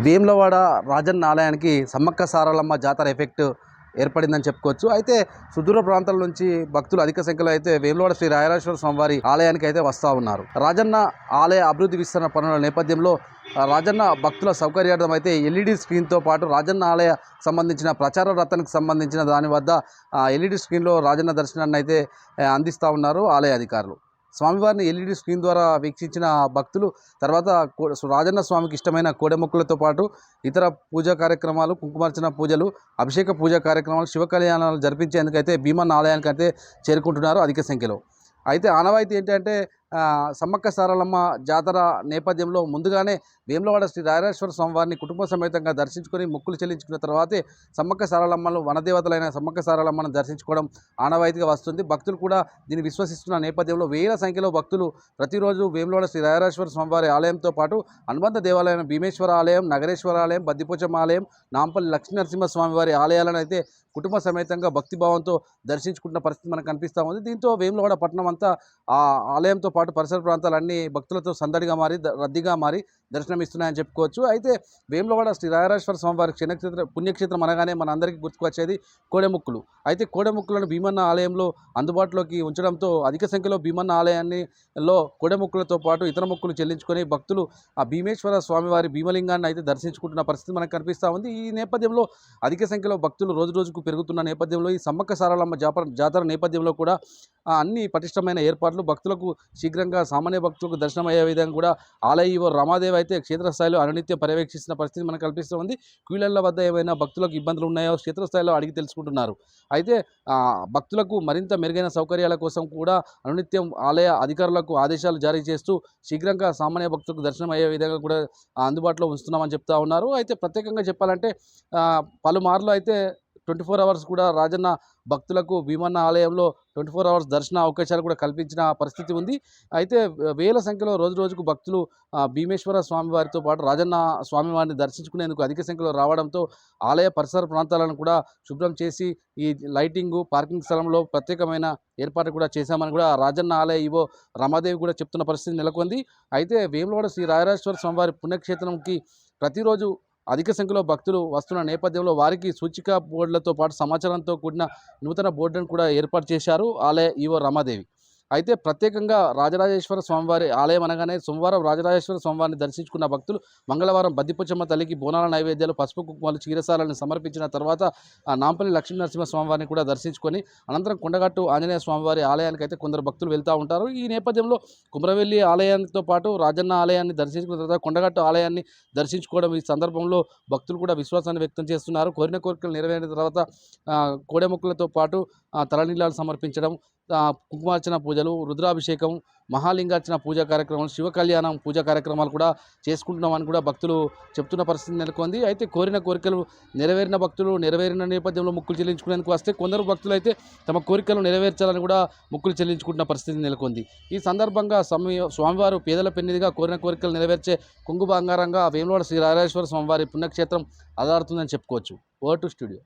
వేములవాడ రాజన్న ఆలయానికి సమ్మక్క సారలమ్మ జాతర ఎఫెక్ట్ ఏర్పడిందని చెప్పుకోవచ్చు. అయితే సుదూర ప్రాంతాల నుంచి భక్తులు అధిక సంఖ్యలో అయితే వేములవాడ శ్రీ రాయరాజేశ్వర స్వామివారి ఆలయానికి అయితే వస్తూ ఉన్నారు. రాజన్న ఆలయ అభివృద్ధి విస్తరణ పనుల నేపథ్యంలో రాజన్న భక్తుల సౌకర్యార్థం అయితే ఎల్ఈడి స్క్రీన్తో పాటు రాజన్న ఆలయ సంబంధించిన ప్రచార రథానికి సంబంధించిన దాని వద్ద ఎల్ఈడి స్క్రీన్లో రాజన్న దర్శనాన్ని అయితే అందిస్తూ ఉన్నారు ఆలయ అధికారులు. స్వామివారిని ఎల్ఈడి స్క్రీన్ ద్వారా వీక్షించిన భక్తులు తర్వాత రాజన్న స్వామికి ఇష్టమైన కోడెమొక్కులతో పాటు ఇతర పూజా కార్యక్రమాలు, కుంకుమార్చన పూజలు, అభిషేక పూజా కార్యక్రమాలు, శివ కళ్యాణాలు జరిపించేందుకైతే భీమన్న ఆలయానికి అయితే చేరుకుంటున్నారు అధిక సంఖ్యలో. అయితే ఆనవాయితీ ఏంటంటే సమ్మక్క సారలమ్మ జాతర నేపథ్యంలో ముందుగానే వేములవాడ శ్రీ రాయరాజేశ్వర స్వామివారిని కుటుంబ సమేతంగా దర్శించుకొని మొక్కులు చెల్లించుకున్న తర్వాతే సమ్మక్క సారలమ్మను వనదేవతలైన సమ్మక్క సారలమ్మను దర్శించుకోవడం ఆనవాయితీగా వస్తుంది. భక్తులు కూడా దీన్ని విశ్వసిస్తున్న నేపథ్యంలో వేల సంఖ్యలో భక్తులు ప్రతిరోజు వేములవాడ శ్రీ రాయరాజేశ్వర స్వామివారి ఆలయంతో పాటు అనుబంధ దేవాలయం భీమేశ్వర ఆలయం, నగరేశ్వర ఆలయం, బద్దిపోచమ్మ ఆలయం, నాంపల్లి లక్ష్మీనరసింహ స్వామివారి ఆలయాలను అయితే కుటుంబ సమేతంగా భక్తిభావంతో దర్శించుకుంటున్న పరిస్థితి మనకు కనిపిస్తూ ఉంది. దీంతో వేములవాడ పట్టణం అంతా ఆ ఆలయంతో పాటు పరిసర ప్రాంతాలన్నీ భక్తులతో సందడిగా మారి రద్దీగా మారి దర్శనమిస్తున్నాయని చెప్పుకోవచ్చు. అయితే వేములవాడ శ్రీ రాయరాజేశ్వర స్వామివారి పుణ్యక్షేత్రం అనగానే మన అందరికీ గుర్తుకొచ్చేది కోడెముక్కులు. అయితే కోడెముక్కులను భీమన్న ఆలయంలో అందుబాటులోకి ఉంచడంతో అధిక సంఖ్యలో భీమన్న ఆలయాన్నిలో కోడెముక్కులతో పాటు ఇతర మొక్కులు చెల్లించుకొని భక్తులు ఆ భీమేశ్వర స్వామివారి భీమలింగాన్ని అయితే దర్శించుకుంటున్న పరిస్థితి మనకు కనిపిస్తూ ఉంది. ఈ నేపథ్యంలో అధిక సంఖ్యలో భక్తులు రోజు రోజుకు పెరుగుతున్న నేపథ్యంలో ఈ సమ్మక్క సారలమ్మ జాతర నేపథ్యంలో కూడా అన్ని పటిష్టమైన ఏర్పాట్లు భక్తులకు శీఘ్రంగా సామాన్య భక్తులకు దర్శనం అయ్యే విధంగా కూడా ఆలయ ఈవో రమాదేవి అయితే క్షేత్రస్థాయిలో అనునిత్యం పర్యవేక్షిస్తున్న పరిస్థితి మనకు కల్పిస్తుంది. క్యూలైన్ల వద్ద ఏమైనా భక్తులకు ఇబ్బందులు ఉన్నాయో క్షేత్రస్థాయిలో అడిగి తెలుసుకుంటున్నారు. అయితే భక్తులకు మరింత మెరుగైన సౌకర్యాల కోసం కూడా అనునిత్యం ఆలయ అధికారులకు ఆదేశాలు జారీ చేస్తూ శీఘ్రంగా సామాన్య భక్తులకు దర్శనం అయ్యే విధంగా కూడా అందుబాటులో ఉంచుతున్నామని చెప్తా ఉన్నారు. అయితే ప్రత్యేకంగా చెప్పాలంటే పలుమార్లు అయితే 24 అవర్స్ కూడా రాజన్న భక్తులకు భీమన్న ఆలయంలో 24 అవర్స్ దర్శన అవకాశాలు కూడా కల్పించిన పరిస్థితి ఉంది. అయితే వేల సంఖ్యలో రోజు రోజుకు భక్తులు భీమేశ్వర స్వామివారితో పాటు రాజన్న స్వామివారిని దర్శించుకునేందుకు అధిక సంఖ్యలో రావడంతో ఆలయ పరిసర ప్రాంతాలను కూడా శుభ్రం చేసి ఈ లైటింగు, పార్కింగ్ స్థలంలో ప్రత్యేకమైన ఏర్పాటు కూడా చేశామని కూడా రాజన్న ఆలయ ఈవో రమాదేవి కూడా చెప్తున్న పరిస్థితి నెలకొంది. అయితే వేములవాడ శ్రీ రాయరాజేశ్వర స్వామివారి పుణ్యక్షేత్రంకి ప్రతిరోజు అధిక సంఖ్యలో భక్తులు వస్తున్న నేపథ్యంలో వారికి సూచిక బోర్డులతో పాటు సమాచారంతో కూడిన నూతన బోర్డును కూడా ఏర్పాటు చేశారు ఆలయ ఈవో రమాదేవి. అయితే ప్రత్యేకంగా రాజరాజేశ్వర స్వామివారి ఆలయం అనగానే సోమవారం రాజరాజేశ్వర స్వామివారిని దర్శించుకున్న భక్తులు మంగళవారం బద్దిపోచమ్మ తల్లికి బోనాల నైవేద్యాలు, పసుపు కుంకుమలు, క్షీరసాలను సమర్పించిన తర్వాత నాంపల్లి లక్ష్మీనరసింహ స్వామివారిని కూడా దర్శించుకొని అనంతరం కొండగట్టు ఆంజనేయ స్వామివారి ఆలయానికి అయితే కొందరు భక్తులు వెళ్తూ ఉంటారు. ఈ నేపథ్యంలో కుమరవెల్లి ఆలయానితో పాటు రాజన్న ఆలయాన్ని దర్శించుకున్న తర్వాత కొండగట్టు ఆలయాన్ని దర్శించుకోవడం ఈ సందర్భంలో భక్తులు కూడా విశ్వాసాన్ని వ్యక్తం చేస్తున్నారు. కోరిన కోరికలు నెరవేరిన తర్వాత కోడెముక్కులతో పాటు తలనీలాలు సమర్పించడం, కుంకుమార్చన పూజలు, రుద్రాభిషేకం, మహాలింగార్చన పూజా కార్యక్రమాలు, శివ కళ్యాణం పూజా కార్యక్రమాలు కూడా చేసుకుంటున్నామని కూడా భక్తులు చెప్తున్న పరిస్థితి నెలకొంది. అయితే కోరిన కోరికలు నెరవేరిన భక్తులు నెరవేరిన నేపథ్యంలో మొక్కులు చెల్లించుకునేందుకు వస్తే కొందరు భక్తులు అయితే తమ కోరికలు నెరవేర్చాలని కూడా మొక్కులు చెల్లించుకుంటున్న పరిస్థితి నెలకొంది. ఈ సందర్భంగా స్వామివారు పేదల పెన్నిదిగా కోరిన కోరికలు నెరవేర్చే కొంగు బంగారంగా వేములవాడ శ్రీ రాయరాజేశ్వర స్వామివారి పుణ్యక్షేత్రం ఆధారుతుందని చెప్పుకోవచ్చు. Over to studio.